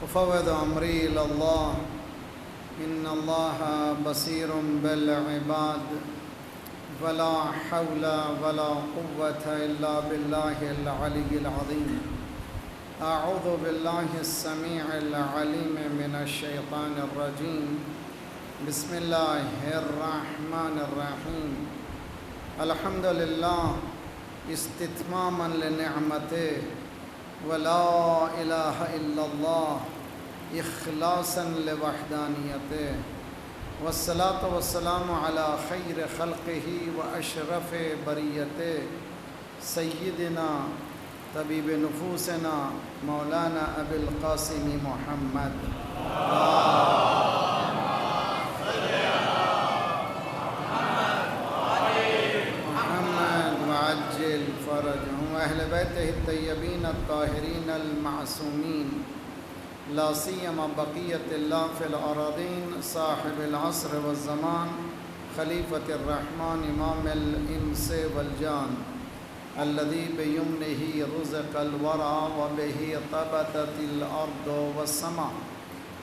وفوض أمري إلى الله إن الله بصير بالعباد ولا حول ولا قوة إلا بالله العلي العظيم. أعوذ بالله السميع العليم من الشيطان الرجيم. بسم الله الرحمن الرحيم. الحمد لله استتماما لنعمته ولا إله إلا الله إخلاصا لوحدانيته والصلاة والسلام على خير خلقه وأشرف بريته سيدنا طبيب نفوسنا مولانا أبي القاسم محمد. وعجل فرجهم وأهل بيته الطيبين الطاهرين المعصومين لا سيما بقية الله في الأراضين صاحب العصر والزمان خليفة الرحمن إمام الإنس والجان الذي بيمنه رزق الورى وبه طبتت الأرض والسماء.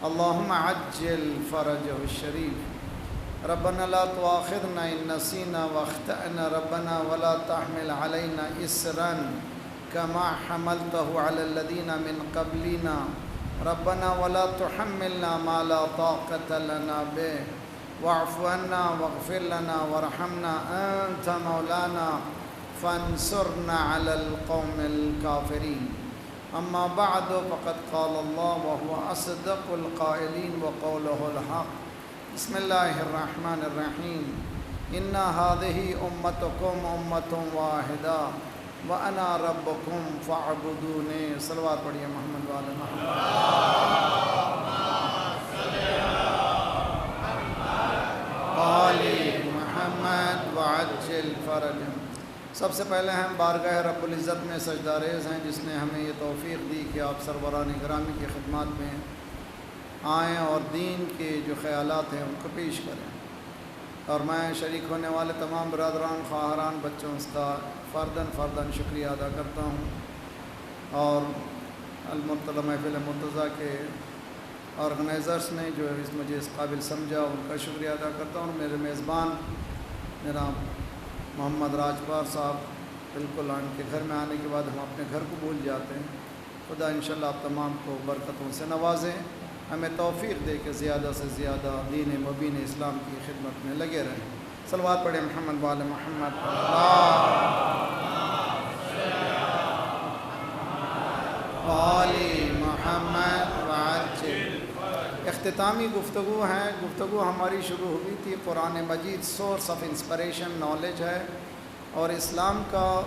اللهم عجل فرجه الشريف. ربنا لا تؤاخذنا إن نسينا واخطأنا ربنا ولا تحمل علينا إسرا كما حملته على الذين من قبلنا ربنا ولا تحملنا ما لا طاقة لنا به واعف عنا واغفر لنا وارحمنا أنت مولانا فانصرنا على القوم الكافرين. أما بعد فقد قال الله وهو أصدق القائلين وقوله الحق. بسم الله الرحمن الرحيم. إن هذه أمتكم أمة واحدة وأنا ربكم فاعبدوني. صلوات پڑھیے محمد والے محمد. آل محمد وعجل فرجهم. سب سے پہلے ہم بارگاہ رب العزت میں سجدہ ریز ہیں جس نے ہمیں یہ توفیق دی کہ آپ سروران گرامی کی خدمات میں آئیں اور دین کے جو خیالات ہیں ان کو پیش کریں. اور میں شریک ہونے والے تمام برادران خواہران بچوں کا فرداً شکریہ ادا کرتا ہوں اور المرتضی محفل مرتضیٰ کے آرگنائزرز نے جو مجھے اس قابل سمجھا ان کا شکریہ ادا کرتا ہوں. میرے میزبان جناب محمد راجپال صاحب بالکل ان کے گھر میں آنے کے بعد ہم اپنے گھر کو بھول جاتے ہیں. خدا انشاءاللہ آپ تمام کو برکتوں سے نوازیں، ہمیں توفیق دے کہ زیادہ سے زیادہ دین مبین اسلام کی خدمت میں لگے رہیں. صلوات پڑھیں محمد وآل محمد. آل محمد وعجل. اختتامی گفتگو ہیں. گفتگو ہماری شروع ہوئی تھی قرآن مجید سورس آف انسپریشن نالج ہے اور اسلام کا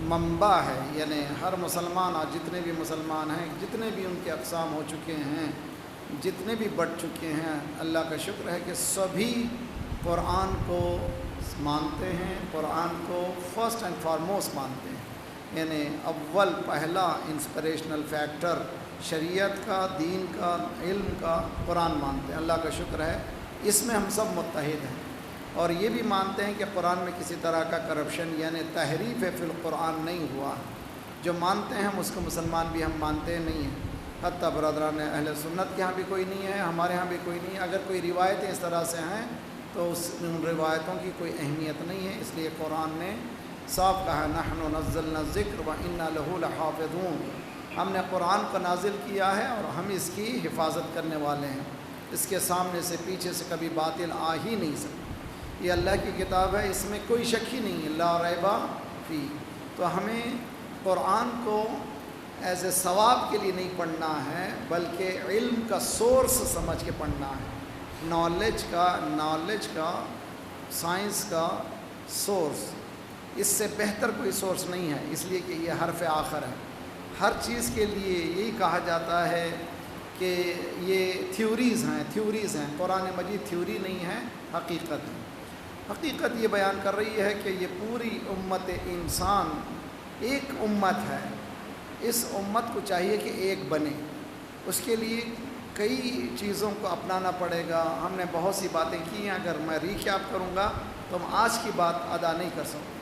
منبع ہے. یعنی ہر مسلمان آج جتنے بھی مسلمان ہیں، جتنے بھی ان کے اقسام ہو چکے ہیں، جتنے بھی بڑھ چکے ہیں، اللہ کا شکر ہے کہ سبھی قرآن کو مانتے ہیں، قرآن کو فرسٹ اینڈ فارموسٹ مانتے ہیں. یعنی اول پہلا انسپریشنل فیکٹر شریعت کا، دین کا، علم کا قرآن مانتے ہیں. اللہ کا شکر ہے اس میں ہم سب متحد ہیں. اور یہ بھی مانتے ہیں کہ قرآن میں کسی طرح کا کرپشن یعنی تحریف فی القرآن نہیں ہوا. جو مانتے ہیں ہم اس کو مسلمان بھی ہم مانتے نہیں ہیں. حتیٰ برادران اہل سنت کے ہاں بھی کوئی نہیں ہے، ہمارے ہاں بھی کوئی نہیں ہے. اگر کوئی روایتیں اس طرح سے ہیں تو ان روایتوں کی کوئی اہمیت نہیں ہے. اس لیے قرآن نے صاف کہا نحن نزلنا الذکر وإنا لہ لحافظون. ہم نے قرآن کو نازل کیا ہے اور ہم اس کی حفاظت کرنے والے ہیں. اس کے سامنے سے پیچھے سے کبھی باطل آ ہی نہیں سکتا. یہ اللہ کی کتاب ہے، اس میں کوئی شک ہی نہیں ہے. لا ریب فی. تو ہمیں قرآن کو ایز اے ثواب کے لیے نہیں پڑھنا ہے بلکہ علم کا سورس سمجھ کے پڑھنا ہے. نالج کا سائنس کا سورس، اس سے بہتر کوئی سورس نہیں ہے. اس لیے کہ یہ حرف آخر ہے. ہر چیز کے لیے یہی کہا جاتا ہے کہ یہ تھیوریز ہیں. قرآن مجید تھیوری نہیں ہے، حقیقت ہے. حقیقت یہ بیان کر رہی ہے کہ یہ پوری امت انسان ایک امت ہے. اس امت کو چاہیے کہ ایک بنے. اس کے لیے کئی چیزوں کو اپنانا پڑے گا. ہم نے بہت سی باتیں کی ہیں، اگر میں ریکیپ کروں گا تو ہم آج کی بات ادا نہیں کر سکتے.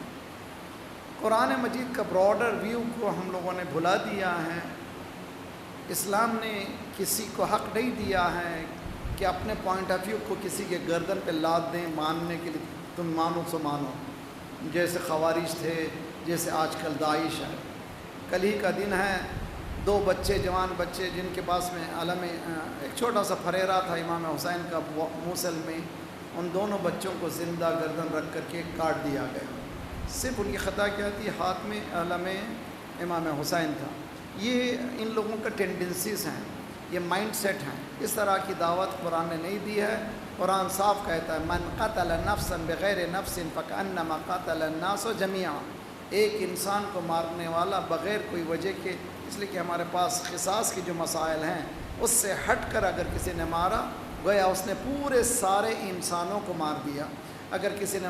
قرآن مجید کا براڈر ویو کو ہم لوگوں نے بھلا دیا ہے. اسلام نے کسی کو حق نہیں دیا ہے کہ اپنے پوائنٹ آف ویو کو کسی کے گردن پہ لاد دیں ماننے کے لیے، تم مانو سو مانو، جیسے خوارج تھے، جیسے آج کل داعش ہے۔ کل ہی کا دن ہے، 2 بچے، جوان بچے جن کے پاس میں عالم ایک چھوٹا سا پھریرا تھا امام حسین کا موصل میں، ان دونوں بچوں کو زندہ گردن رکھ کر کے کاٹ دیا گیا۔ صرف ان کی خطا کیا تھی، ہاتھ میں عالم امام حسین تھا۔ یہ ان لوگوں کا ٹینڈنسیز ہیں، یہ مائنڈ سیٹ ہیں۔ اس طرح کی دعوت قرآن نے نہیں دی ہے۔ قرآن صاف کہتا ہے من قتل نفسا بغیر نفس فکأنما قتل الناس جميعا، ایک انسان کو مارنے والا بغیر کوئی وجہ کے، اس لیے کہ ہمارے پاس قصاص کے جو مسائل ہیں اس سے ہٹ کر اگر کسی نے مارا گویا اس نے پورے سارے انسانوں کو مار دیا، اگر کسی نے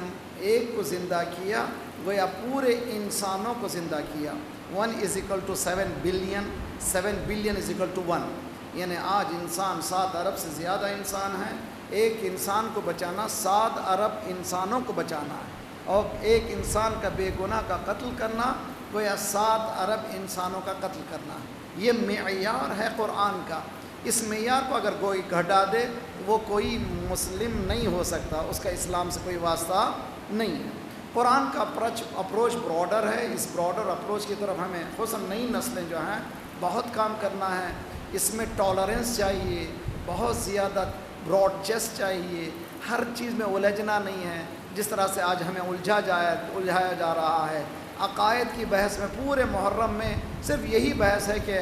ایک کو زندہ کیا گویا پورے انسانوں کو زندہ کیا۔ 1 = 7 بلین، 7 بلین = 1، یعنی آج انسان 7 ارب سے زیادہ انسان ہیں، ایک انسان کو بچانا 7 ارب انسانوں کو بچانا ہے، اور ایک انسان کا بے گناہ کا قتل کرنا گویا 7 ارب انسانوں کا قتل کرنا ہے۔ یہ معیار ہے قرآن کا، اس معیار کو اگر کوئی گھٹا دے وہ کوئی مسلم نہیں ہو سکتا، اس کا اسلام سے کوئی واسطہ نہیں ہے۔ قرآن کا اپروچ براڈر ہے، اس براڈر اپروچ کی طرف ہمیں خصوصاً نئی نسلیں جو ہیں بہت کام کرنا ہے۔ اس میں ٹالرنس چاہیے، بہت زیادہ براڈ چیسٹ چاہیے، ہر چیز میں الجھنا نہیں ہے، جس طرح سے آج ہمیں الجھایا جا رہا ہے۔ عقائد کی بحث میں پورے محرم میں صرف یہی بحث ہے کہ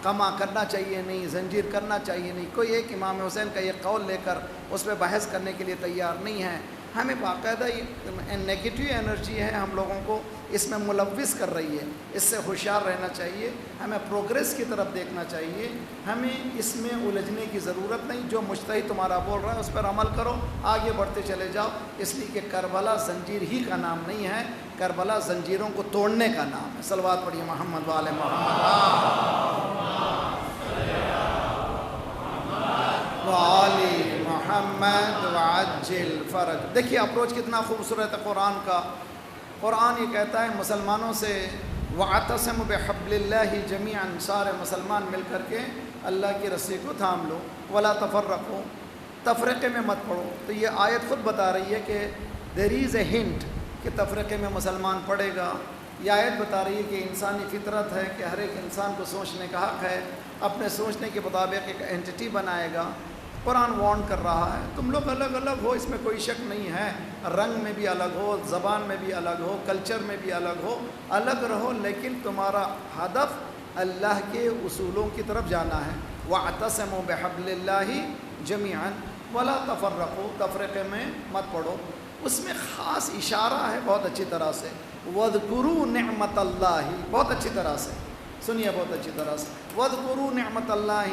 قمع کرنا چاہیے نہیں، زنجیر کرنا چاہیے نہیں، کوئی ایک امام حسین کا یہ قول لے کر اس پہ بحث کرنے کے لیے تیار نہیں ہے۔ ہمیں باقاعدہ یہ نیگیٹو انرجی ہے ہم لوگوں کو اس میں ملوث کر رہی ہے، اس سے ہوشیار رہنا چاہیے، ہمیں پروگریس کی طرف دیکھنا چاہیے، ہمیں اس میں الجھنے کی ضرورت نہیں۔ جو مجتہد تمہارا بول رہا ہے اس پر عمل کرو، آگے بڑھتے چلے جاؤ، اس لیے کہ کربلا زنجیر ہی کا نام نہیں ہے، کربلا زنجیروں کو توڑنے کا نام ہے۔ صلوات پڑھیے محمد وآل محمد وآل محمد وعجل فرج۔ دیکھیے اپروچ کتنا خوبصورت ہے قرآن کا۔ قرآن یہ کہتا ہے مسلمانوں سے وَاعْتَصِمُوا بِحَبْلِ اللَّهِ جَمِيعًا، سارے مسلمان مل کر کے اللہ کی رسی کو تھام لو، وَلَا تَفَرَّقُوا، تفرقے میں مت پڑو۔ تو یہ آیت خود بتا رہی ہے کہ there is a hint کہ تفرقے میں مسلمان پڑے گا۔ یہ آیت بتا رہی ہے کہ انسانی فطرت ہے کہ ہر ایک انسان کو سوچنے کا حق ہے، اپنے سوچنے کے مطابق ایک اینٹی بنائے گا۔ قرآن وارن کر رہا ہے تم لوگ الگ الگ ہو، اس میں کوئی شک نہیں ہے، رنگ میں بھی الگ ہو، زبان میں بھی الگ ہو، کلچر میں بھی الگ ہو، الگ رہو، لیکن تمہارا ہدف اللہ کے اصولوں کی طرف جانا ہے۔ وَاعْتَصِمُوا بِحَبْلِ اللَّهِ جَمِيعًا وَلَا تَفَرَّقُوا، تفرقے میں مت پڑو۔ اس میں خاص اشارہ ہے بہت اچھی طرح سے، وَاذْكُرُوا نِعْمَةَ اللَّهِ، بہت اچھی طرح سے سنیے، بہت اچھی طرح سے، وَاذْكُرُوا نِعْمَةَ اللَّهِ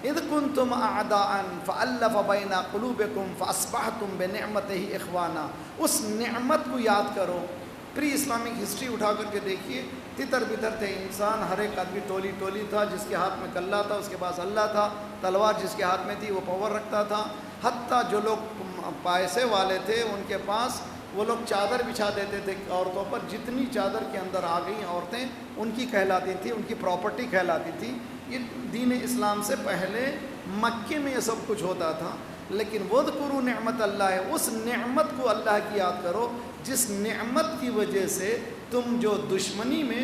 اذ کنتم اعداء فالف بین قلوبکم فاصبحتم بنعمتہ اخوانا۔ اس نعمت کو یاد کرو۔ پری اسلامک ہسٹری اٹھا کر کے دیکھیے، تتر بتر تھے انسان، ہر ایک آدمی ٹولی ٹولی تھا، جس کے ہاتھ میں کلہ تھا اس کے پاس اللہ تھا، تلوار جس کے ہاتھ میں تھی وہ پاور رکھتا تھا، حتیٰ جو لوگ پیسے والے تھے ان کے پاس وہ لوگ چادر بچھا دیتے تھے عورتوں پر، جتنی چادر کے اندر آ گئیں عورتیں ان کی کہلاتی تھی، ان کی پراپرٹی کہلاتی تھی۔ یہ دین اسلام سے پہلے مکے میں یہ سب کچھ ہوتا تھا، لیکن وَاذْكُرُوا نِعْمَةَ اللَّهِ، اس نعمت کو اللہ کی یاد کرو جس نعمت کی وجہ سے تم جو دشمنی میں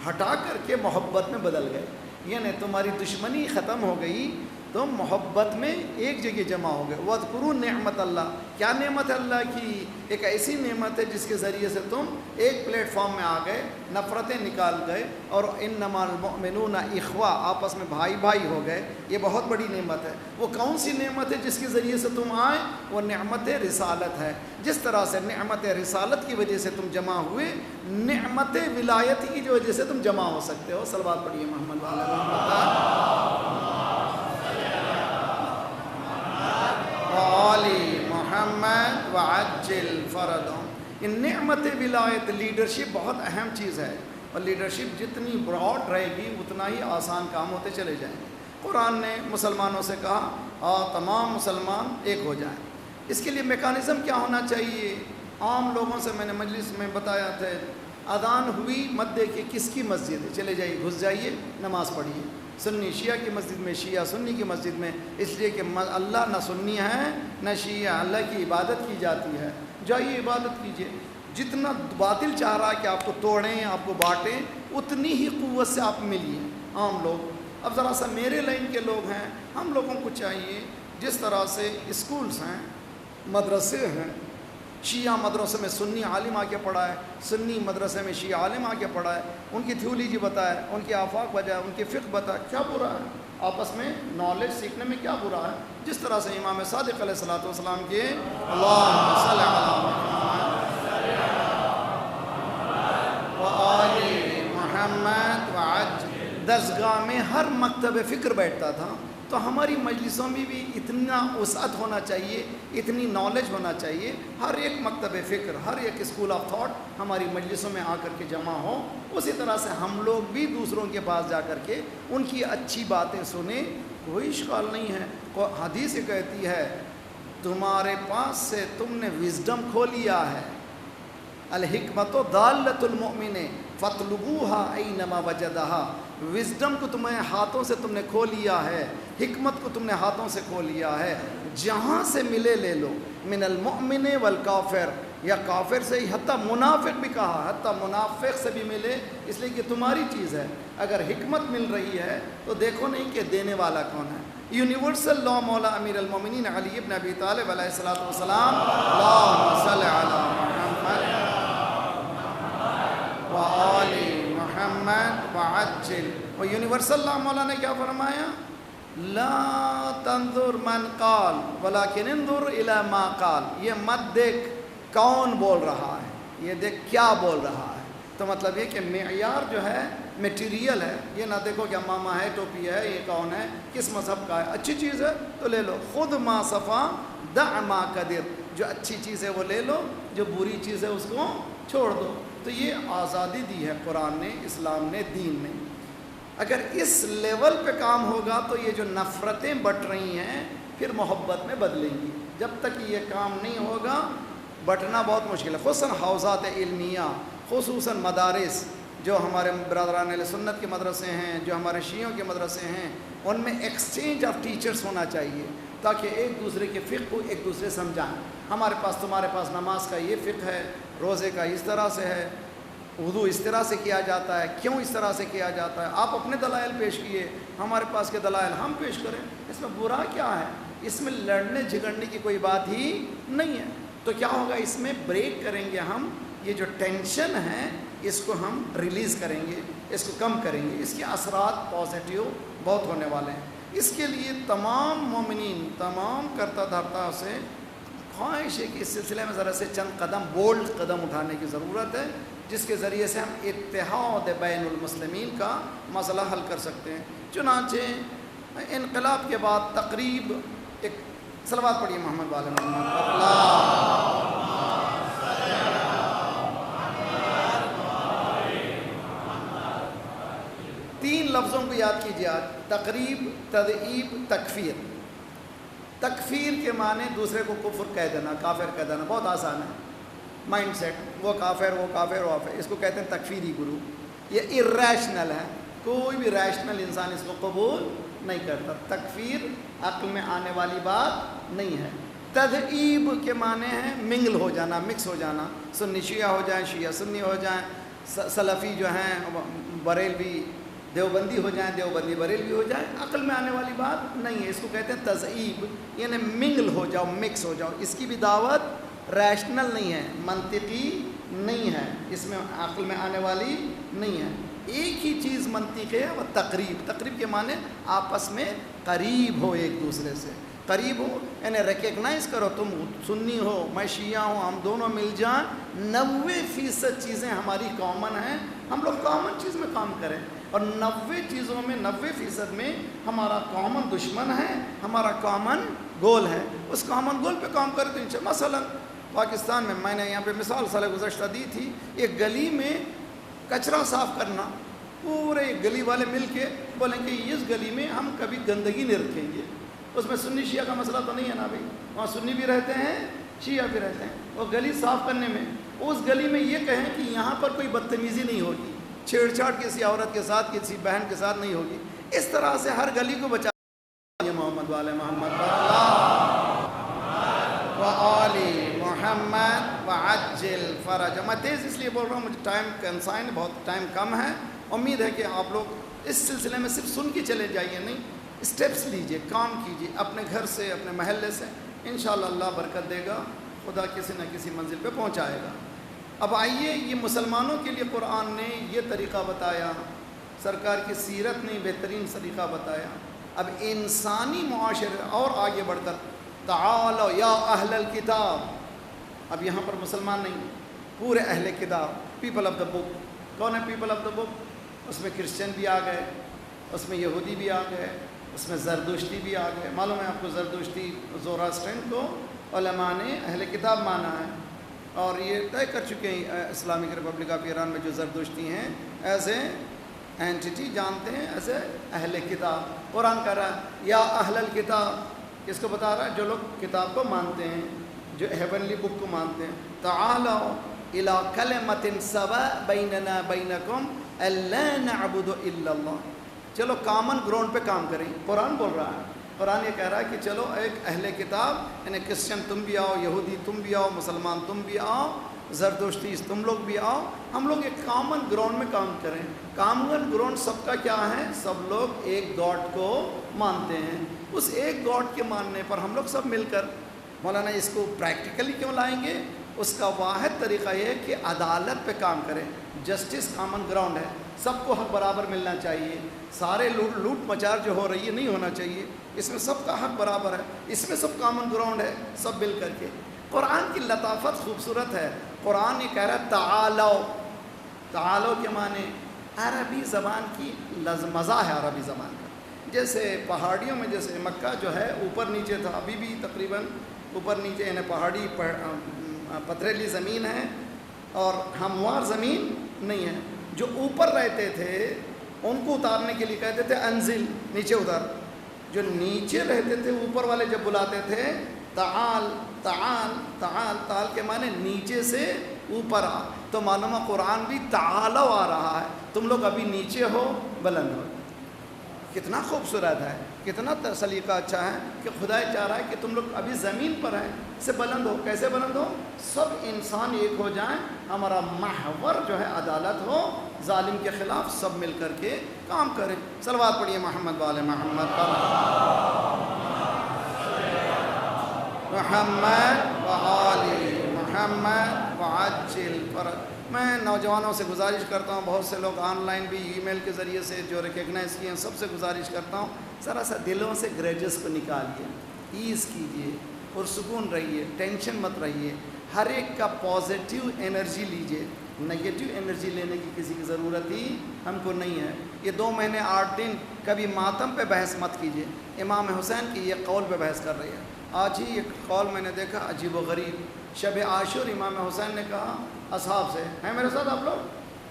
ہٹا کر کے محبت میں بدل گئے، یعنی تمہاری دشمنی ختم ہو گئی، تم محبت میں ایک جگہ جمع ہو گئے۔ وَاذْكُرُوا نِعْمَةَ اللَّهِ، کیا نعمت ہے اللہ کی؟ ایک ایسی نعمت ہے جس کے ذریعے سے تم ایک پلیٹ فارم میں آ گئے، نفرتیں نکال گئے، اور انما المؤمنون اخوہ، آپس میں بھائی بھائی ہو گئے۔ یہ بہت بڑی نعمت ہے۔ وہ کون سی نعمت ہے جس کے ذریعے سے تم آئے؟ وہ نعمت رسالت ہے۔ جس طرح سے نعمت رسالت کی وجہ سے تم جمع ہوئے، نعمت ولایت کی وجہ سے تم جمع ہو سکتے ہو۔ صلوات پڑھیے محمد وعلی محمد وعجل فرجهم۔ ان نعمت ولایت، لیڈرشپ بہت اہم چیز ہے، اور لیڈرشپ جتنی براڈ رہے گی اتنا ہی آسان کام ہوتے چلے جائیں گے۔ قرآن نے مسلمانوں سے کہا تمام مسلمان ایک ہو جائیں۔ اس کے لیے میکانزم کیا ہونا چاہیے؟ عام لوگوں سے میں نے مجلس میں بتایا تھا، اذان ہوئی مت دیکھیے کس کی مسجد ہے، چلے جائیے، گھس جائیے، نماز پڑھیے، سنی شیعہ کی مسجد میں، شیعہ سنی کی مسجد میں، اس لیے کہ اللہ نہ سنی ہے نہ شیعہ، اللہ کی عبادت کی جاتی ہے، جائیے عبادت کیجیے۔ جتنا باطل چاہ رہا ہے کہ آپ کو توڑیں، آپ کو بانٹیں، اتنی ہی قوت سے آپ ملیے عام لوگ۔ اب ذرا سا میرے لائن کے لوگ ہیں، ہم لوگوں کو چاہیے جس طرح سے اسکولز ہیں، مدرسے ہیں، شیعہ مدرسے میں سنی عالم آ کے پڑھا ہے، سنی مدرسے میں شیعہ عالم آ کے پڑھا ہے، ان کی تھیولوجی بتائے، ان کے آفاق بجائے، ان کی فقہ بتائے، کیا برا ہے؟ آپس میں نالج سیکھنے میں کیا برا ہے؟ جس طرح سے امام صادق علیہ الصلوۃ والسلام کے اللہم صلی علی محمد و آل محمد وعجل، درسگاہ میں ہر مکتب فکر بیٹھتا تھا، تو ہماری مجلسوں میں بھی اتنا وسعت ہونا چاہیے، اتنی نالج ہونا چاہیے، ہر ایک مکتب فکر، ہر ایک اسکول آف تھاٹ ہماری مجلسوں میں آ کر کے جمع ہو۔ اسی طرح سے ہم لوگ بھی دوسروں کے پاس جا کر کے ان کی اچھی باتیں سنیں، کوئی اشکال نہیں ہے۔ حدیث کہتی ہے تمہارے پاس سے تم نے وزڈم کھو لیا ہے، الحکمت ضالۃ المؤمن فاطلبوها اینما وجدها، وزڈم کو تمہیں ہاتھوں سے تم نے کھو لیا ہے، حکمت کو تم نے ہاتھوں سے کھو لیا ہے، جہاں سے ملے لے لو، من المؤمن والکافر، یا کافر سے ہی، حتیٰ منافق بھی کہا، حتیٰ منافق سے بھی ملے، اس لیے کہ تمہاری چیز ہے۔ اگر حکمت مل رہی ہے تو دیکھو نہیں کہ دینے والا کون ہے۔ یونیورسل لا مولا امیر المومنین علی ابن ابی طالب علیہ الصلوۃ والسلام، اللہم صلی علی محمد وآل محمد وعجل۔ اور یونیورسل لا مولا نے کیا فرمایا؟ لا تنظر من قال ولکن انظر الی ما قال، یہ مت دیکھ کون بول رہا ہے، یہ دیکھ کیا بول رہا ہے۔ تو مطلب یہ کہ معیار جو ہے میٹیریل ہے، یہ نہ دیکھو کہ امامہ ہے، ٹوپی ہے، یہ کون ہے، کس مذہب کا ہے، اچھی چیز ہے تو لے لو، خود ما صفا دع ما قدر، جو اچھی چیز ہے وہ لے لو، جو بری چیز ہے اس کو چھوڑ دو۔ تو یہ آزادی دی ہے قرآن نے، اسلام نے، دین نے۔ اگر اس لیول پہ کام ہوگا تو یہ جو نفرتیں بٹ رہی ہیں پھر محبت میں بدلیں گی۔ جب تک یہ کام نہیں ہوگا بٹنا بہت مشکل ہے، خصوصاً حوزات علمیہ، خصوصاً مدارس، جو ہمارے برادران اہل سنت کے مدرسے ہیں، جو ہمارے شیعوں کے مدرسے ہیں، ان میں ایکسچینج آف ٹیچرز ہونا چاہیے، تاکہ ایک دوسرے کے فقہ کو ایک دوسرے سمجھائیں۔ ہمارے پاس تمہارے پاس نماز کا یہ فقہ ہے، روزے کا اس طرح سے ہے، وضو اس طرح سے کیا جاتا ہے، کیوں اس طرح سے کیا جاتا ہے، آپ اپنے دلائل پیش کیے، ہمارے پاس کے دلائل ہم پیش کریں، اس میں برا کیا ہے؟ اس میں لڑنے جھگڑنے کی کوئی بات ہی نہیں ہے۔ تو کیا ہوگا؟ اس میں بریک کریں گے ہم، یہ جو ٹینشن ہے اس کو ہم ریلیز کریں گے، اس کو کم کریں گے، اس کے اثرات پازیٹیو بہت ہونے والے ہیں۔ اس کے لیے تمام مومنین، تمام کرتا دھرتا سے خواہش ہے کہ اس سلسلے میں ذرا سے چند قدم، بولڈ قدم اٹھانے کی ضرورت ہے، جس کے ذریعے سے ہم اتحاد بین المسلمین کا مسئلہ حل کر سکتے ہیں۔ چنانچہ انقلاب کے بعد تقریب ایک صلوات پڑھیے محمد والے محمد، اللہ 3 لفظوں کو یاد کیجیے آج، تقریب، تدعیب، تکفیر۔ تکفیر کے معنی دوسرے کو کفر کہہ دینا، کافر کہہ دینا، بہت آسان ہے، مائنڈ سیٹ، وہ کافر، وہ کافر، وہ کافر، اس کو کہتے ہیں تکفیری گروپ۔ یہ ارریشنل ہے، کوئی بھی ریشنل انسان اس کو قبول نہیں کرتا۔ تکفیر عقل میں آنے والی بات نہیں ہے۔ تدعیب کے معنی ہیں منگل ہو جانا، مکس ہو جانا، سنی شیعہ ہو جائیں، شیعہ سنی ہو جائیں، سلفی جو ہیں بریلوی دیوبندی ہو جائیں، دیوبندی بریلوی ہو جائیں، عقل میں آنے والی بات نہیں ہے، اس کو کہتے ہیں تضعیب، یعنی منگل ہو جاؤ، مکس ہو جاؤ۔ اس کی بھی دعوت ریشنل نہیں ہے، منطقی نہیں ہے، اس میں عقل میں آنے والی نہیں ہے۔ ایک ہی چیز منطق ہے، وہ تقریب۔ تقریب کے معنی آپس میں قریب ہو، ایک دوسرے سے قریب ہو، یعنی ریکگنائز کرو تم سنی ہو، میں شیعہ ہوں، ہم دونوں مل جائیں، 90% چیزیں ہماری کامن ہیں، ہم لوگ کامن چیز میں کام کریں، اور 90 چیزوں میں 90% میں ہمارا کامن دشمن ہے، ہمارا کامن گول ہے، اس کامن گول پہ کام کرتے ہیں۔ مثلا پاکستان میں نے یہاں پہ مثال سال گزشتہ دی تھی، ایک گلی میں کچرا صاف کرنا، پورے گلی والے مل کے بولیں کہ اس گلی میں ہم کبھی گندگی نہیں رکھیں گے۔ اس میں سنی شیعہ کا مسئلہ تو نہیں ہے نا بھائی، وہاں سنی بھی رہتے ہیں، شیعہ بھی رہتے ہیں، اور گلی صاف کرنے میں اس گلی میں یہ کہیں کہ یہاں پر کوئی بدتمیزی نہیں ہوگی، چھیڑ چھاڑ کسی عورت کے ساتھ، کسی بہن کے ساتھ نہیں ہوگی، اس طرح سے ہر گلی کو بچا محمد والے محمد و آل محمد وعجل فرج. میں تیز اس لیے بول رہا ہوں، مجھے ٹائم کنسائن بہت ٹائم کم ہے. امید ہے کہ آپ لوگ اس سلسلے میں صرف سن کے چلے جائیے نہیں، اسٹیپس لیجئے، کام کیجئے اپنے گھر سے، اپنے محلے سے. انشاءاللہ اللہ برکت دے گا، خدا کسی نہ کسی منزل پہ پہنچائے گا. اب آئیے، یہ مسلمانوں کے لیے قرآن نے یہ طریقہ بتایا، سرکار کی سیرت نے بہترین طریقہ بتایا. اب انسانی معاشرے اور آگے بڑھ کر تعالوا یا اہل الکتاب. اب یہاں پر مسلمان نہیں، پورے اہل کتاب، پیپل آف دا بک. کون ہے پیپل آف دا بک؟ اس میں کرسچن بھی آ گئے، اس میں یہودی بھی آ گئے، اس میں زردشتی بھی آ گئے. معلوم ہے آپ کو زردشتی زوراسٹرین کو علماء نے اہل کتاب مانا ہے، اور یہ طے کر چکے ہیں اسلامک ریپبلک آف ایران میں جو زردشتی ہیں ایز اے اینٹیٹی جانتے ہیں، ایز اے اہل کتاب. قرآن کہہ رہا ہے یا اہل الکتاب، کس کو بتا رہا ہے؟ جو لوگ کتاب کو مانتے ہیں، جو ہیونلی بک کو مانتے ہیں. تعالوا الی کلمۃ سواء بیننا بینکم الا نعبد الا اللہ. چلو کامن گراؤنڈ پہ کام کریں. قرآن بول رہا ہے، قرآن یہ کہہ رہا ہے کہ چلو ایک اہل کتاب، یعنی کرسچن تم بھی آؤ، یہودی تم بھی آؤ، مسلمان تم بھی آؤ، زردشتی تم لوگ بھی آؤ، ہم لوگ ایک کامن گراؤنڈ میں کام کریں. کامن گراؤنڈ سب کا کیا ہے؟ سب لوگ ایک گاڈ کو مانتے ہیں. اس ایک گاڈ کے ماننے پر ہم لوگ سب مل کر، مولانا اس کو پریکٹیکلی کیوں لائیں گے؟ اس کا واحد طریقہ یہ ہے کہ عدالت پہ کام کریں. جسٹس کامن گراؤنڈ ہے، سب کو حق برابر ملنا چاہیے. سارے لوٹ مچار جو ہو رہی ہے نہیں ہونا چاہیے. اس میں سب کا حق برابر ہے، اس میں سب کامن گراؤنڈ ہے، سب مل کر کے. قرآن کی لطافت خوبصورت ہے. قرآن یہ کہہ رہا ہے تعالو. تعالو کے معنی عربی زبان کی مزہ ہے. عربی زبان کا جیسے پہاڑیوں میں، جیسے مکہ جو ہے اوپر نیچے تھا، ابھی بھی تقریباً اوپر نیچے، یعنی پہاڑی پتھریلی زمین ہے اور ہموار زمین نہیں ہے. جو اوپر رہتے تھے ان کو اتارنے کے لیے کہتے تھے انزل، نیچے اتار. جو نیچے رہتے تھے اوپر والے جب بلاتے تھے تعال تعال تعال، تعال کے معنی نیچے سے اوپر آ. تو معلوم قرآن بھی تعالو آ رہا ہے، تم لوگ ابھی نیچے ہو، بلند ہو. کتنا خوبصورت ہے، کتنا سلیقہ اچھا ہے کہ خدا چاہ رہا ہے کہ تم لوگ ابھی زمین پر ہیں، سے بلند ہو. کیسے بلند ہو؟ سب انسان ایک ہو جائیں، ہمارا محور جو ہے عدالت ہو، ظالم کے خلاف سب مل کر کے کام کریں. صلوات پڑھیے محمد والے محمد پر. محمد و آل محمد وعجل فرج. میں نوجوانوں سے گزارش کرتا ہوں، بہت سے لوگ آن لائن بھی ای میل کے ذریعے سے جو ریکگنائز کیے ہیں، سب سے گزارش کرتا ہوں ذرا سا دلوں سے گریجز کو نکالیے، ایز کیجیے، پرسکون رہیے، ٹینشن مت رہیے. ہر ایک کا پازیٹیو انرجی لیجیے، نگیٹو انرجی لینے کی کسی کی ضرورت ہی ہم کو نہیں ہے. یہ 2 مہینے 8 دن کبھی ماتم پہ بحث مت کیجیے. امام حسین کی یہ قول پہ بحث کر رہی ہے. آج ہی ایک قول میں نے دیکھا عجیب و غریب. شب عاشور امام حسین نے کہا اصحاب سے، ہیں میرے ساتھ آپ لوگ؟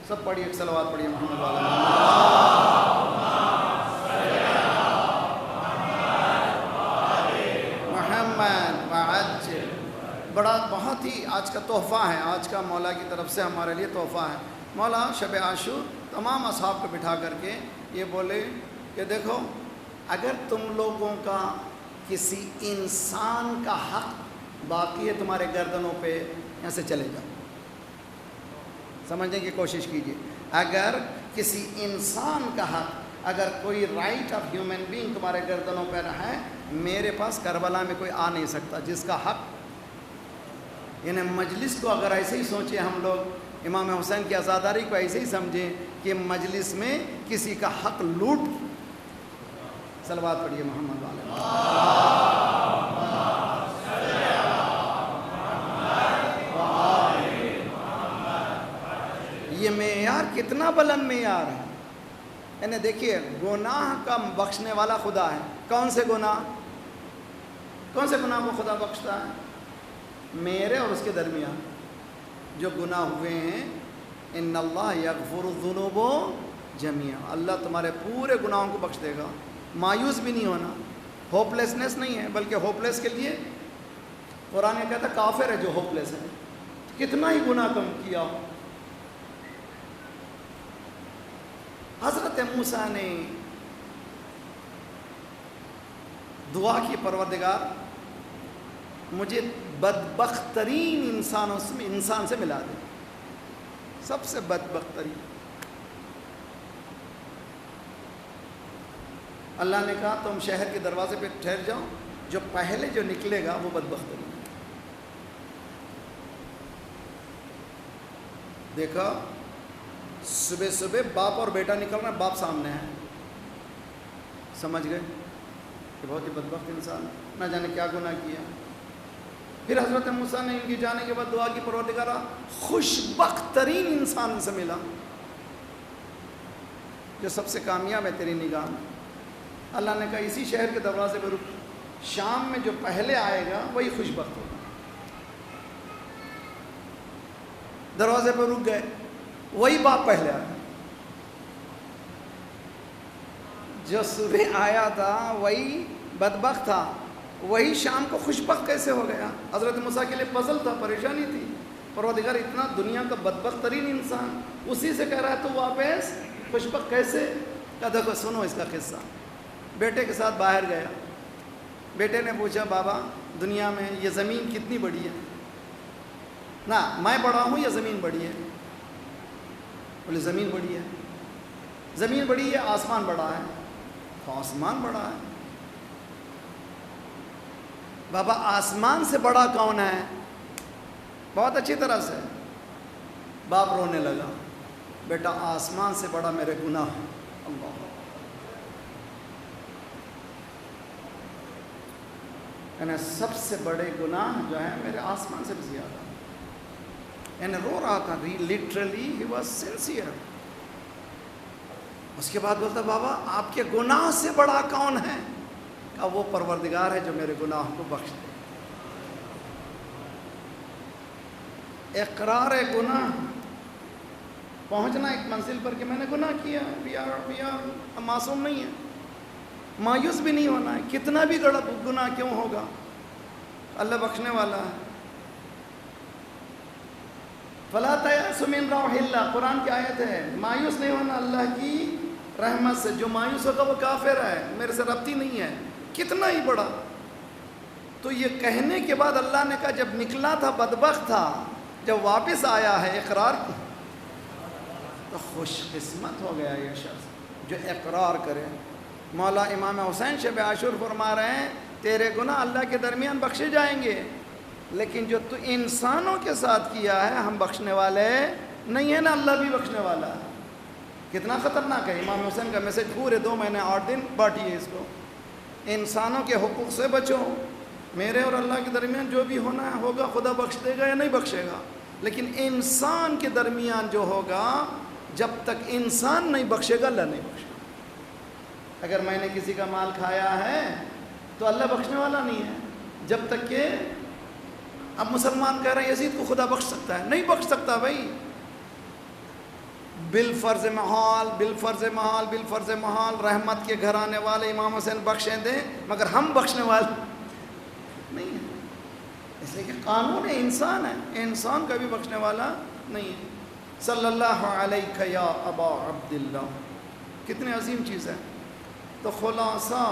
سب پڑھیے، صلوات پڑھیے محمد والا محمد وعجل. بڑا بہت ہی آج کا تحفہ ہے، آج کا مولا کی طرف سے ہمارے لیے تحفہ ہے. مولا شب عاشور تمام اصحاب کو بٹھا کر کے یہ بولے کہ دیکھو، اگر تم لوگوں کا کسی انسان کا حق باقی ہے تمہارے گردنوں پہ، یہاں سے چلے جاؤ. سمجھنے کی کوشش کیجیے. اگر کسی انسان کا حق، اگر کوئی رائٹ آف ہیومن بینگ تمہارے گردنوں پہ ہے، میرے پاس کربلا میں کوئی آ نہیں سکتا جس کا حق. یعنی مجلس کو اگر ایسے ہی سوچیں ہم لوگ، امام حسین کی عزاداری کو ایسے ہی سمجھیں کہ مجلس میں کسی کا حق لوٹ. صلوات پڑھیے محمد والے. یہ معیار کتنا بلند معیار ہے. یعنی دیکھیے، گناہ کا بخشنے والا خدا ہے. کون سے گناہ کو خدا بخشتا ہے؟ میرے اور اس کے درمیان جو گناہ ہوئے ہیں. ان اللہ یغفر الذنوب جميعا. اللہ تمہارے پورے گناہوں کو بخش دے گا. مایوس بھی نہیں ہونا، ہوپ لیسنس نہیں ہے، بلکہ ہوپ لیس کے لیے قرآن یہ کہتا ہے کافر ہے جو ہوپ لیس ہے. کتنا ہی گناہ کم کیا ہو. حضرت موسیٰ نے دعا کی پروردگار مجھے بدبخت ترین انسان سے ملا دے، سب سے بدبخت ترین۔ اللہ نے کہا تم شہر کے دروازے پہ ٹھہر جاؤ، جو پہلے جو نکلے گا وہ بدبخت ترین۔ دیکھا صبح صبح باپ اور بیٹا نکل رہا ہے، باپ سامنے ہے، سمجھ گئے کہ بہت ہی بدبخت انسان ہے، نہ جانے کیا گناہ کیا۔ پھر حضرت موسیٰ نے ان کی جانے کے بعد دعا کی پروردگارا خوش بخت ترین انسان سے ملا جو سب سے کامیاب ہے تیری نگاہ میں۔ اللہ نے کہا اسی شہر کے دروازے پہ رک، شام میں جو پہلے آئے گا وہی خوش بخت ہوگا۔ دروازے پہ رک گئے، وہی باپ پہلے آیا، جو صبح آیا تھا وہی بدبخت تھا، وہی شام کو خوش بخت کیسے ہو گیا؟ حضرت موسیٰ کے لیے پزل تھا، پریشانی تھی، پروردگار اتنا دنیا کا بدبخت ترین انسان اسی سے کہہ رہا ہے تو واپس خوش بخت کیسے؟ کہا دیکھو سنو اس کا قصہ۔ بیٹے کے ساتھ باہر گیا، بیٹے نے پوچھا بابا دنیا میں یہ زمین کتنی بڑی ہے؟ نہ میں بڑا ہوں یا زمین بڑی ہے؟ بولے زمین بڑی ہے۔ زمین بڑی ہے، آسمان بڑا ہے؟ تو آسمان بڑا ہے۔ بابا آسمان سے بڑا کون ہے؟ بہت اچھی طرح سے باپ رونے لگا، بیٹا آسمان سے بڑا میرے گناہ ہے۔ اللہ، یعنی سب سے بڑے گناہ جو ہیں میرے آسمان سے بھی زیادہ۔ یعنی رو رہا تھا، literally he was sincere۔ اس کے بعد بولتا بابا آپ کے گناہ سے بڑا کون ہے؟ کہا وہ پروردگار ہے جو میرے گناہ کو بخش دے۔ اقرار گناہ، پہنچنا ایک منزل پر کہ میں نے گناہ کیا، ہم معصوم نہیں ہیں، مایوس بھی نہیں ہونا ہے، کتنا بھی بڑا گناہ کیوں ہوگا، اللہ بخشنے والا ہے۔ فَلَا تَيَأْسُ مِن رَوْحِ اللَّهِ، قرآن کی آیت ہے، مایوس نہیں ہونا اللہ کی رحمت سے، جو مایوس ہوگا وہ کافر ہے، میرے سے ربطی نہیں ہے، کتنا ہی بڑا۔ تو یہ کہنے کے بعد اللہ نے کہا جب نکلا تھا بدبخت تھا، جب واپس آیا ہے اقرار کی تو خوش قسمت ہو گیا یہ شخص جو اقرار کرے۔ مولا امام حسین شب عاشور فرما رہے ہیں تیرے گناہ اللہ کے درمیان بخشے جائیں گے، لیکن جو تو انسانوں کے ساتھ کیا ہے ہم بخشنے والے نہیں ہیں، نہ اللہ بھی بخشنے والا ہے۔ کتنا خطرناک ہے۔ امام حسین کا میسج پورے 2 مہینے 8 دن بانٹیے اس کو، انسانوں کے حقوق سے بچو، میرے اور اللہ کے درمیان جو بھی ہونا ہے ہوگا، خدا بخش دے گا یا نہیں بخشے گا، لیکن انسان کے درمیان جو ہوگا جب تک انسان نہیں بخشے گا اللہ نہیں بخشے گا۔ اگر میں نے کسی کا مال کھایا ہے تو اللہ بخشنے والا نہیں ہے، جب تک کہ اب مسلمان کہہ رہے ہیں یزید کو خدا بخش سکتا ہے، نہیں بخش سکتا بھائی۔ بالفرض محال بالفرض محال بالفرض محال رحمت کے گھرانے والے امام حسین بخشیں دیں، مگر ہم بخشنے والے نہیں ہیں، اس لیے کہ قانون انسان ہے، انسان کا بھی بخشنے والا نہیں ہے۔ صلی اللہ علیہ یا ابا عبداللہ، کتنی عظیم چیز ہے۔ تو خلاصہ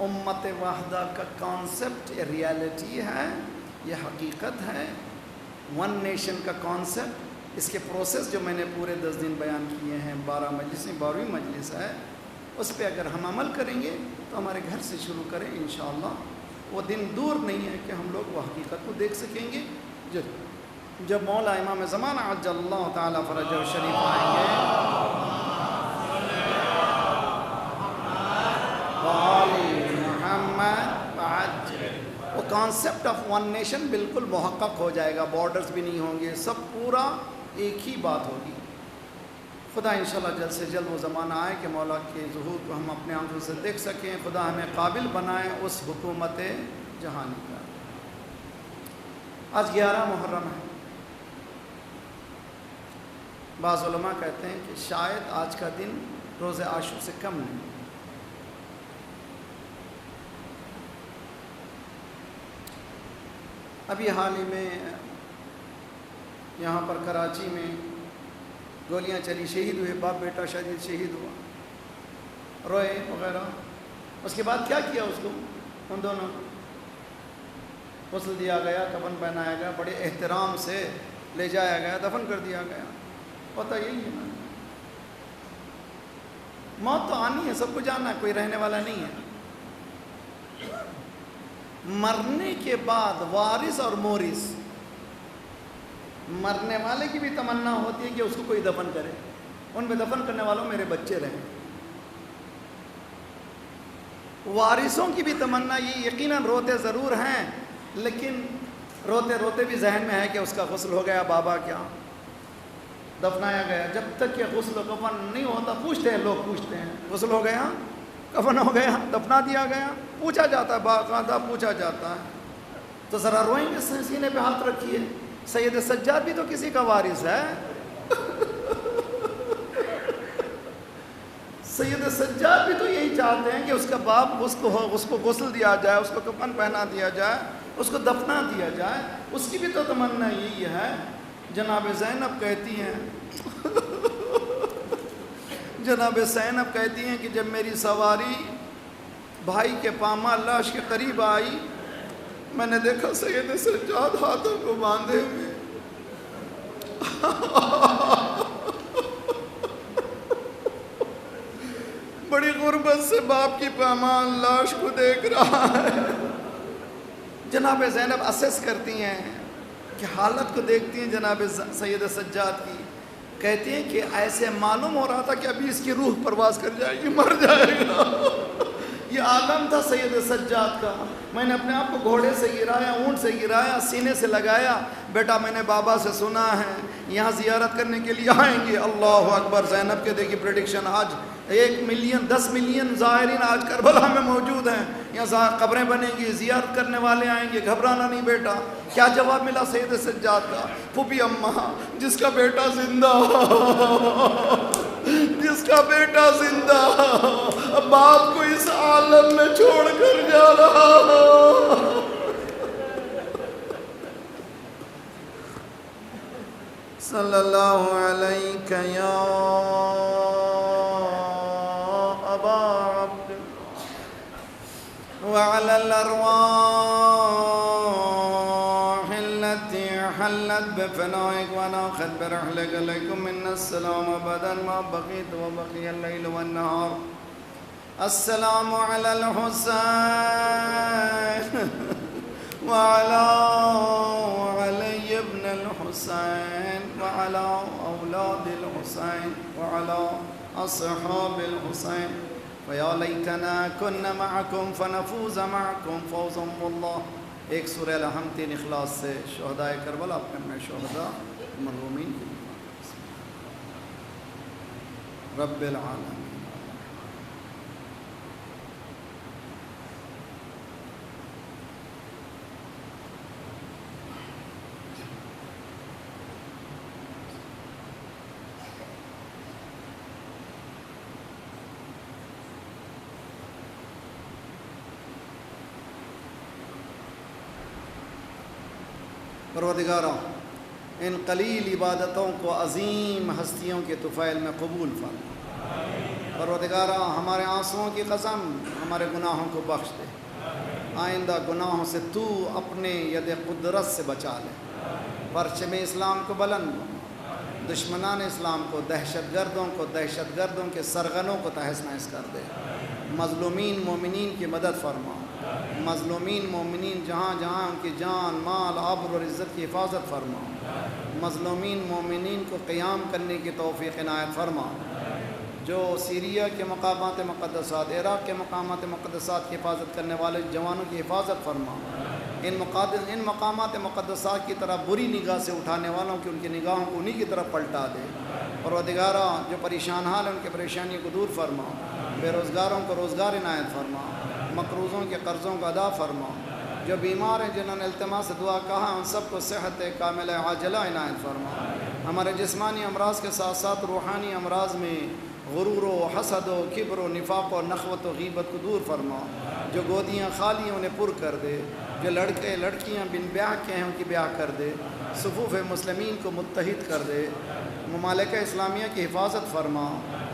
امت واحدہ کا کانسیپٹ یہ ریالٹی ہے، یہ حقیقت ہے۔ ون نیشن کا کانسیپٹ، اس کے پروسیس جو میں نے پورے 10 دن بیان کیے ہیں، 12 مجلسیں، 12ویں مجلس ہے، اس پہ اگر ہم عمل کریں گے تو ہمارے گھر سے شروع کریں انشاءاللہ، وہ دن دور نہیں ہے کہ ہم لوگ وہ حقیقت کو دیکھ سکیں گے۔ جب مولا امام زمانہ عجل اللہ تعالیٰ فرجہ شریف آئیں گے، وہ کانسیپٹ آف ون نیشن بالکل محقق ہو جائے گا، بارڈرز بھی نہیں ہوں گے، سب پورا ایک ہی بات ہوگی۔ خدا انشاءاللہ جلد سے جلد وہ زمانہ آئے کہ مولا کے ظہور کو ہم اپنے آنکھوں سے دیکھ سکیں، خدا ہمیں قابل بنائے اس حکومت جہانی کا۔ آج 11 محرم ہے، بعض علماء کہتے ہیں کہ شاید آج کا دن روز عاشور سے کم نہیں۔ ابھی حال ہی میں یہاں پر کراچی میں گولیاں چلی، شہید ہوئے، باپ بیٹا شہید ہوا، روئے وغیرہ۔ اس کے بعد کیا کیا اس کو؟ ان دونوں غسل دیا گیا، کفن پہنایا گیا، بڑے احترام سے لے جایا گیا، دفن کر دیا گیا۔ ہوتا یہی ہے نا، موت تو آنی ہے، سب کو جانا ہے، کوئی رہنے والا نہیں ہے۔ مرنے کے بعد وارث اور مورث، مرنے والے کی بھی تمنا ہوتی ہے کہ اس کو کوئی دفن کرے، ان میں دفن کرنے والوں میرے بچے رہیں۔ وارثوں کی بھی تمنا یہ، یقیناً روتے ضرور ہیں لیکن روتے روتے بھی ذہن میں ہے کہ اس کا غسل ہو گیا، بابا کیا دفنایا گیا۔ جب تک کہ غسل و کفن نہیں ہوتا پوچھتے ہیں لوگ، پوچھتے ہیں غسل ہو گیا، کفن ہو گیا، دفنا دیا گیا، پوچھا جاتا ہے، باقاعدہ پوچھا جاتا ہے۔ تو ذرا روئیں گے، سینے پہ ہاتھ رکھیے۔ سید سجاد بھی تو کسی کا وارث ہے۔ سید سجاد بھی تو یہی چاہتے ہیں کہ اس کا باپ اس کو غسل دیا جائے، اس کو کفن پہنا دیا جائے، اس کو دفنا دیا جائے، اس کی بھی تو تمنا یہی ہے۔ جناب زینب کہتی ہیں جناب زینب کہتی ہیں کہ جب میری سواری بھائی کے پامال لاش کے قریب آئی، میں نے دیکھا سید سجاد ہاتھوں کو باندھے ہوئے، بڑی غربت سے باپ کی پامال لاش کو دیکھ رہا ہے۔ جناب زینب اسیس کرتی ہیں کہ حالت کو دیکھتی ہیں جناب سید سجاد کی، کہتی ہیں کہ ایسے معلوم ہو رہا تھا کہ ابھی اس کی روح پرواز کر جائے گی، مر جائے گا۔ یہ عالم تھا سید سجاد کا۔ میں نے اپنے آپ کو گھوڑے سے گرایا، اونٹ سے گرایا، سینے سے لگایا، بیٹا میں نے بابا سے سنا ہے یہاں زیارت کرنے کے لیے آئیں گے۔ اللہ اکبر۔ زینب کے دیکھی پریڈکشن، آج 1 ملین 10 ملین زائرین آج کربلا میں موجود ہیں، یہاں قبریں بنیں گی، زیارت کرنے والے آئیں گے، گھبرانا نہیں بیٹا۔ کیا جواب ملا سید سجاد کا؟ پھوپھی اماں، جس کا بیٹا زندہ جس کا بیٹا زندہ باپ کو اس عالم میں چھوڑ کر جا رہا۔ صلی اللہ علیہ یا ابا عبد وعلى الأرواح التي حلت بفنائك وناخذ برحلك عليكم منا السلام أبدا ما بقيت وبقي الليل والنهار. السلام على الحسين وعلى علي بن الحسين وعلى أولاد الحسين وعلى أصحاب الحسين ويا ليتنا كنا معكم فنفوز معكم فوزا والله. ایک سورہ الحمد 3 اخلاص سے شہدائے کربلا اپنے شہداء مرحومین کے رب العالمین. پروردگارا ان قلیل عبادتوں کو عظیم ہستیوں کے طفیل میں قبول فرما. پروردگارا ہمارے آنسوؤں کی قسم ہمارے گناہوں کو بخش دے. آئندہ گناہوں سے تو اپنے ید قدرت سے بچا لے. پرچم اسلام کو بلند، دشمنان اسلام کو، دہشت گردوں کے سرغنوں کو تہس نہس کر دے. مظلومین مومنین کی مدد فرما. مظلومین مومنین جہاں جہاں ان کی جان مال آبر اور عزت کی حفاظت فرما. مظلومین مومنین کو قیام کرنے کی توفیق عنایت فرما. جو سیریا کے مقامات مقدسات، عراق کے مقامات مقدسات کی حفاظت کرنے والے جوانوں کی حفاظت فرما. ان مقامات مقدسات کی طرف بری نگاہ سے اٹھانے والوں کی ان کی نگاہوں کو انہی کی طرف پلٹا دے. پروردگارا جو پریشان حال ہیں ان کے پریشانیوں کو دور فرما. بے روزگاروں کو روزگار عنایت فرما. مقروضوں کے قرضوں کو ادا فرما. جو بیمار ہیں جنہوں نے التماس سے دعا کہا ان سب کو صحت کاملہ عاجلہ عنایت فرما. ہمارے جسمانی امراض کے ساتھ ساتھ روحانی امراض میں غرور و حسد و کبر و نفاق و نخوت و غیبت کو دور فرما. جو گودیاں خالی ہیں انہیں پر کر دے. جو لڑکے لڑکیاں بن بیاہ کے ہیں ان کی بیاہ کر دے. صفوف مسلمین کو متحد کر دے. ممالک اسلامیہ کی حفاظت فرما.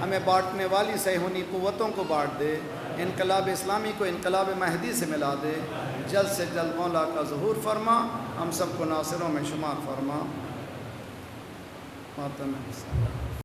ہمیں بانٹنے والی صہیونی قوتوں کو بانٹ دے. انقلاب اسلامی کو انقلاب مہدی سے ملا دے، جلد سے جلد مولا کا ظہور فرما، ہم سب کو ناصروں میں شمار فرما۔